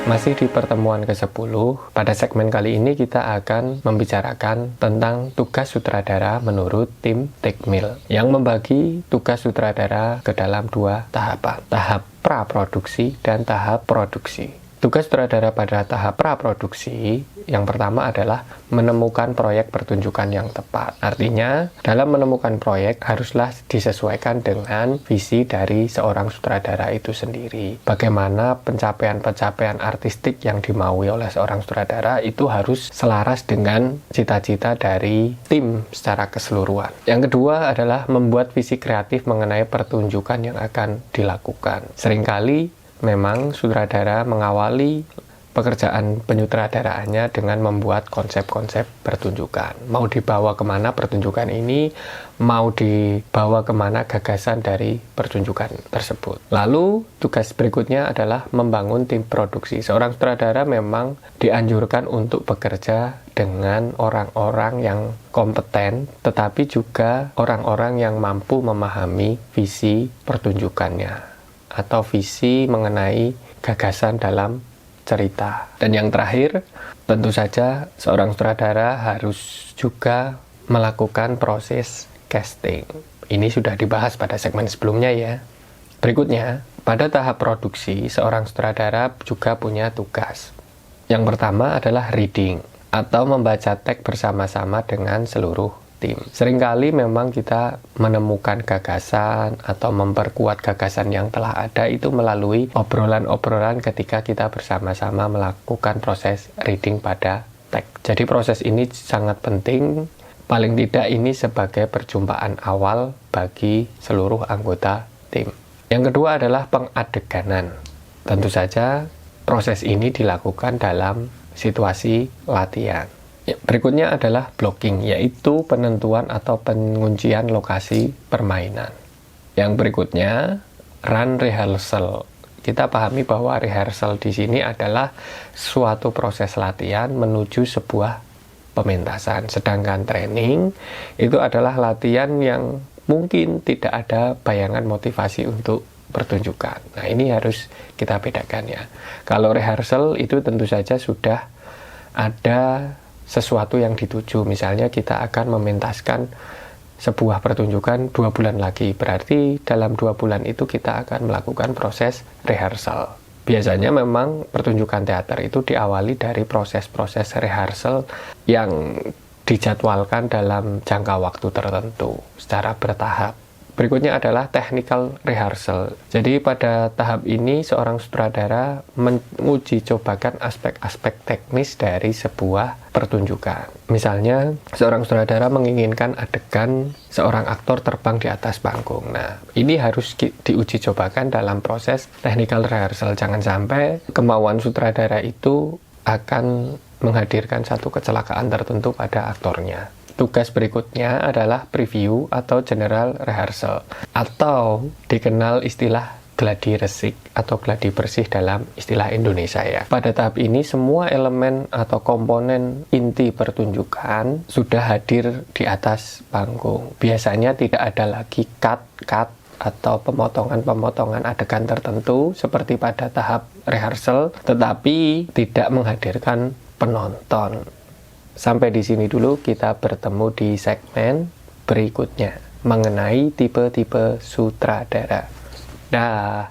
Masih di pertemuan ke-10, pada segmen kali ini kita akan membicarakan tentang tugas sutradara menurut tim Tekmil yang membagi tugas sutradara ke dalam dua tahapan, tahap praproduksi dan tahap produksi. Tugas sutradara pada tahap praproduksi yang pertama adalah menemukan proyek pertunjukan yang tepat. Artinya, dalam menemukan proyek haruslah disesuaikan dengan visi dari seorang sutradara itu sendiri. Bagaimana pencapaian-pencapaian artistik yang dimaui oleh seorang sutradara itu harus selaras dengan cita-cita dari tim secara keseluruhan. Yang kedua adalah membuat visi kreatif mengenai pertunjukan yang akan dilakukan. Seringkali memang sutradara mengawali pekerjaan penyutradaraannya dengan membuat konsep-konsep pertunjukan. Mau dibawa kemana pertunjukan ini, mau dibawa kemana gagasan dari pertunjukan tersebut. Lalu tugas berikutnya adalah membangun tim produksi. Seorang sutradara memang dianjurkan untuk bekerja dengan orang-orang yang kompeten, tetapi juga orang-orang yang mampu memahami visi pertunjukannya atau visi mengenai gagasan dalam cerita. Dan yang terakhir, tentu saja seorang sutradara harus juga melakukan proses casting. Ini sudah dibahas pada segmen sebelumnya ya. Berikutnya, pada tahap produksi, seorang sutradara juga punya tugas. Yang pertama adalah reading atau membaca teks bersama-sama dengan seluruh tim. Seringkali memang kita menemukan gagasan atau memperkuat gagasan yang telah ada itu melalui obrolan-obrolan ketika kita bersama-sama melakukan proses reading pada teks. Jadi proses ini sangat penting, paling tidak ini sebagai perjumpaan awal bagi seluruh anggota tim. Yang kedua adalah pengadeganan. Tentu saja proses ini dilakukan dalam situasi latihan. Berikutnya adalah blocking, yaitu penentuan atau penguncian lokasi permainan. Yang berikutnya, run rehearsal. Kita pahami bahwa rehearsal di sini adalah suatu proses latihan menuju sebuah pementasan. Sedangkan training itu adalah latihan yang mungkin tidak ada bayangan motivasi untuk pertunjukan. Nah, ini harus kita bedakan ya. Kalau rehearsal itu tentu saja sudah ada sesuatu yang dituju, misalnya kita akan mementaskan sebuah pertunjukan 2 bulan lagi, berarti dalam 2 bulan itu kita akan melakukan proses rehearsal. Biasanya memang pertunjukan teater itu diawali dari proses-proses rehearsal yang dijadwalkan dalam jangka waktu tertentu secara bertahap. Berikutnya adalah technical rehearsal. Jadi pada tahap ini seorang sutradara menguji cobakan aspek-aspek teknis dari sebuah pertunjukan. Misalnya seorang sutradara menginginkan adegan seorang aktor terbang di atas panggung. Nah, ini harus diuji cobakan dalam proses technical rehearsal. Jangan sampai kemauan sutradara itu akan menghadirkan satu kecelakaan tertentu pada aktornya. Tugas berikutnya adalah preview atau general rehearsal atau dikenal istilah gladi resik atau gladi bersih dalam istilah Indonesia ya. Pada tahap ini semua elemen atau komponen inti pertunjukan sudah hadir di atas panggung. Biasanya tidak ada lagi cut atau pemotongan-pemotongan adegan tertentu seperti pada tahap rehearsal, tetapi tidak menghadirkan penonton. Sampai di sini dulu, kita bertemu di segmen berikutnya mengenai tipe-tipe sutradara. Dah.